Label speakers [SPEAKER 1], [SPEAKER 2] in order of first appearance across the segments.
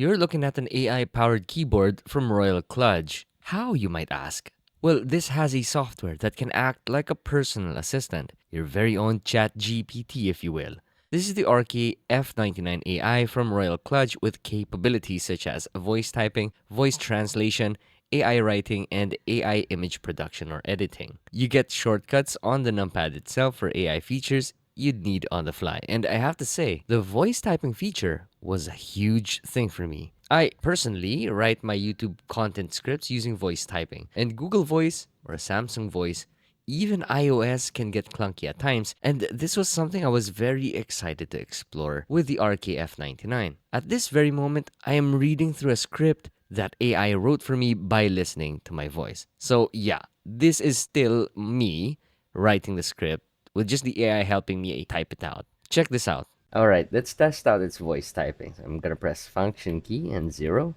[SPEAKER 1] You're looking at an AI-powered keyboard from Royal Kludge. How, you might ask? Well, this has a software that can act like a personal assistant, your very own chat GPT, if you will. This is the RK F99 AI from Royal Kludge with capabilities such as voice typing, voice translation, AI writing, and AI image production or editing. You get shortcuts on the numpad itself for AI features you'd need on the fly. And I have to say, the voice typing feature was a huge thing for me. I personally write my YouTube content scripts using voice typing, and Google Voice or Samsung Voice, even iOS can get clunky at times, and this was something I was very excited to explore with the RKF99. At this very moment, I am reading through a script that AI wrote for me by listening to my voice. So yeah, this is still me writing the script with just the AI helping me type it out. Check this out. All right, let's test out its voice typing. So I'm gonna press function key and 0.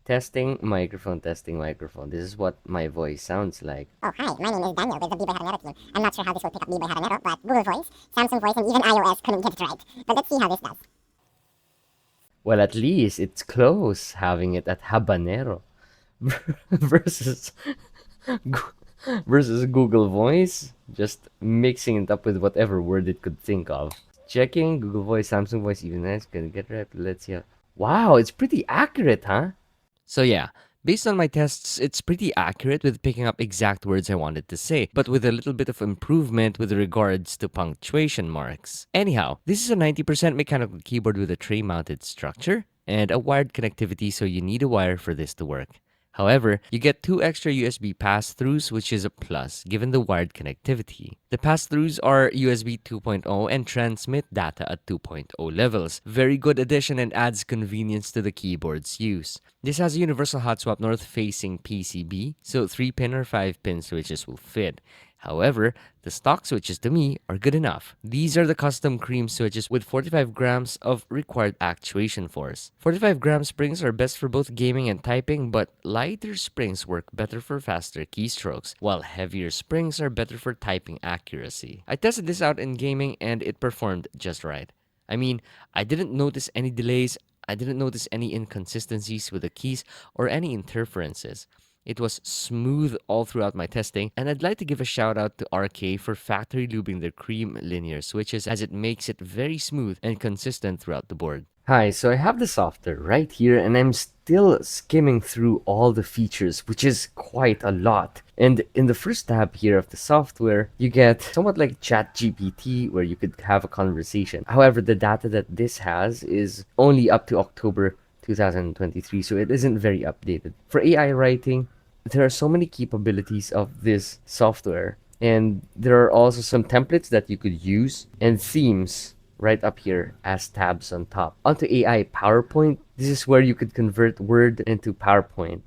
[SPEAKER 1] Testing microphone, testing microphone. This is what my voice sounds like.
[SPEAKER 2] Oh, hi, my name is Daniel with the Biboyharanero team. I'm not sure how this will pick up Biboyharanero, but Google Voice, Samsung Voice, and even iOS couldn't get it right. But let's see how this does.
[SPEAKER 1] Well, at least it's close having it at habanero versus versus Google Voice, just mixing it up with whatever word it could think of. Checking Google Voice, Samsung Voice, even that's gonna get right. Let's see. Wow, it's pretty accurate, huh? So yeah, based on my tests, it's pretty accurate with picking up exact words I wanted to say, but with a little bit of improvement with regards to punctuation marks. Anyhow, this is a 90% mechanical keyboard with a tray-mounted structure and a wired connectivity, so you need a wire for this to work. However, you get 2 extra USB pass-throughs, which is a plus given the wired connectivity. The pass-throughs are USB 2.0 and transmit data at 2.0 levels. Very good addition and adds convenience to the keyboard's use. This has a universal hot swap north-facing PCB, so 3-pin or 5-pin switches will fit. However, the stock switches to me are good enough. These are the custom cream switches with 45 grams of required actuation force. 45 gram springs are best for both gaming and typing, but lighter springs work better for faster keystrokes, while heavier springs are better for typing accuracy. I tested this out in gaming and it performed just right. I mean, I didn't notice any delays, I didn't notice any inconsistencies with the keys or any interferences. It was smooth all throughout my testing, and I'd like to give a shout out to RK for factory lubing their cream linear switches as it makes it very smooth and consistent throughout the board. Hi, so I have the software right here and I'm still skimming through all the features, which is quite a lot. And in the first tab here of the software, you get somewhat like ChatGPT where you could have a conversation. However, the data that this has is only up to October 2023, so it isn't very updated. For AI writing, there are so many capabilities of this software, and there are also some templates that you could use and themes right up here as tabs on top. Onto AI PowerPoint, this is where you could convert Word into PowerPoint.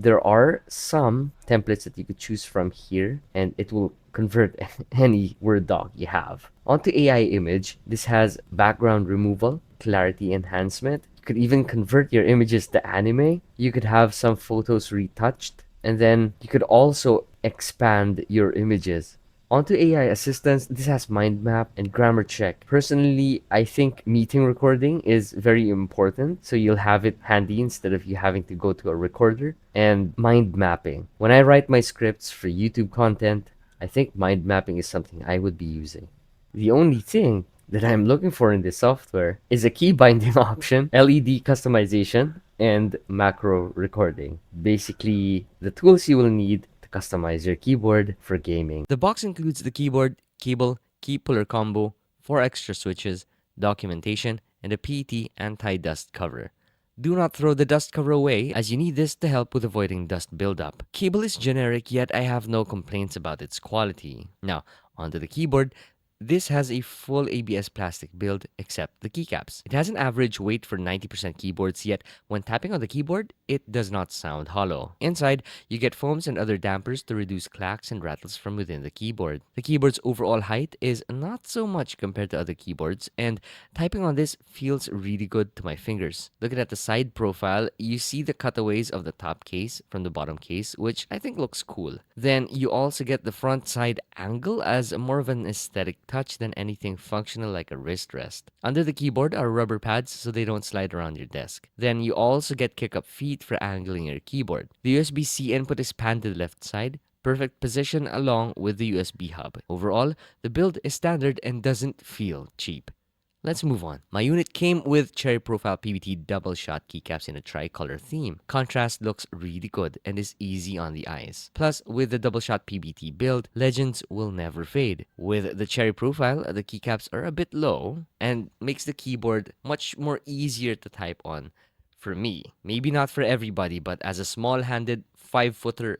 [SPEAKER 1] There are some templates that you could choose from here, and it will convert any Word doc you have. Onto AI image, this has background removal, clarity enhancement. You could even convert your images to anime. You could have some photos retouched, and then you could also expand your images. Onto AI assistants, this has mind map and grammar check. Personally, I think meeting recording is very important, so you'll have it handy instead of you having to go to a recorder. And mind mapping. When I write my scripts for YouTube content, I think mind mapping is something I would be using. The only thing that I'm looking for in this software is a key binding option, LED customization, and macro recording. Basically, the tools you will need to customize your keyboard for gaming. The box includes the keyboard, cable, key puller combo, 4 extra switches, documentation, and a PET anti-dust cover. Do not throw the dust cover away, as you need this to help with avoiding dust buildup. Cable is generic, yet I have no complaints about its quality. Now, onto the keyboard. This has a full ABS plastic build except the keycaps. It has an average weight for 90% keyboards, yet when tapping on the keyboard, it does not sound hollow. Inside, you get foams and other dampers to reduce clacks and rattles from within the keyboard. The keyboard's overall height is not so much compared to other keyboards, and typing on this feels really good to my fingers. Looking at the side profile, you see the cutaways of the top case from the bottom case, which I think looks cool. Then you also get the front side angle as more of an aesthetic touch than anything functional like a wrist rest. Under the keyboard are rubber pads so they don't slide around your desk. Then you also get kick-up feet for angling your keyboard. The USB-C input is panned to the left side, perfect position along with the USB hub. Overall, the build is standard and doesn't feel cheap. Let's move on. My unit came with cherry profile PBT double shot keycaps in a tricolor theme. Contrast looks really good and is easy on the eyes. Plus, with the double shot PBT build, legends will never fade. With the cherry profile, the keycaps are a bit low and makes the keyboard much more easier to type on for me. Maybe not for everybody, but as a small-handed 5-footer,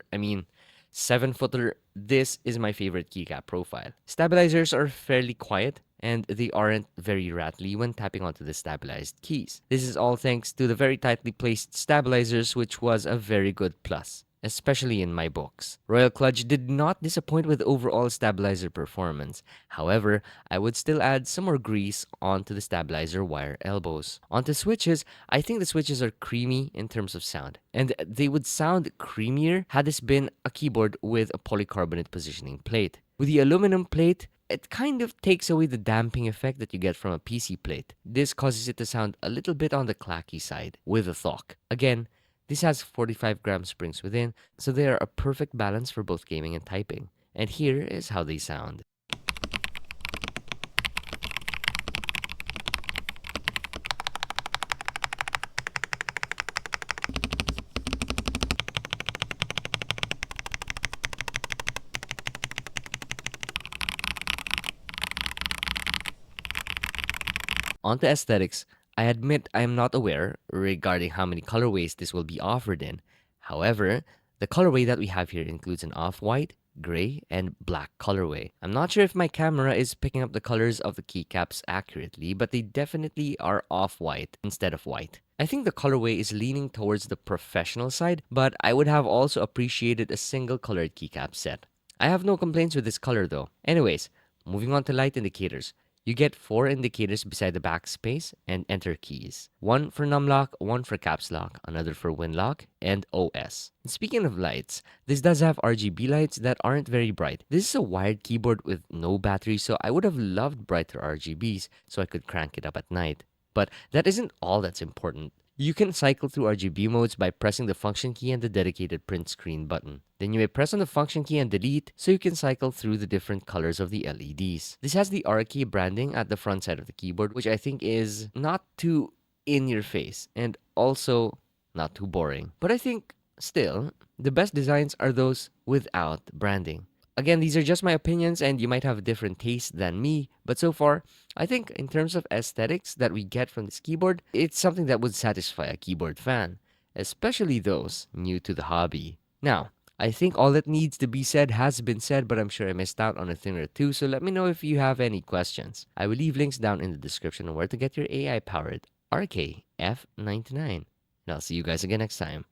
[SPEAKER 1] 7-footer, this is my favorite keycap profile. Stabilizers are fairly quiet and they aren't very rattly when tapping onto the stabilized keys. This is all thanks to the very tightly placed stabilizers, which was a very good plus, especially in my books. Royal Clutch did not disappoint with overall stabilizer performance. However, I would still add some more grease onto the stabilizer wire elbows. Onto switches, I think the switches are creamy in terms of sound, and they would sound creamier had this been a keyboard with a polycarbonate positioning plate. With the aluminum plate, it kind of takes away the damping effect that you get from a PC plate. This causes it to sound a little bit on the clacky side with a thok. Again, this has 45-gram springs within, so they are a perfect balance for both gaming and typing. And here is how they sound. On to aesthetics, I admit I am not aware regarding how many colorways this will be offered in. However, the colorway that we have here includes an off-white, gray, and black colorway. I'm not sure if my camera is picking up the colors of the keycaps accurately, but they definitely are off-white instead of white. I think the colorway is leaning towards the professional side, but I would have also appreciated a single colored keycap set. I have no complaints with this color though. Anyways, moving on to light indicators. You get 4 indicators beside the backspace and enter keys. One for numlock, one for caps lock, another for winlock, and OS. And speaking of lights, this does have RGB lights that aren't very bright. This is a wired keyboard with no battery, so I would have loved brighter RGBs so I could crank it up at night. But that isn't all that's important. You can cycle through RGB modes by pressing the function key and the dedicated print screen button. Then you may press on the function key and delete so you can cycle through the different colors of the LEDs. This has the RK branding at the front side of the keyboard, which I think is not too in your face and also not too boring. But I think still, the best designs are those without branding. Again, these are just my opinions and you might have a different taste than me, but so far, I think in terms of aesthetics that we get from this keyboard, it's something that would satisfy a keyboard fan, especially those new to the hobby. Now, I think all that needs to be said has been said, but I'm sure I missed out on a thing or two, so let me know if you have any questions. I will leave links down in the description on where to get your AI-powered RK F99. And I'll see you guys again next time.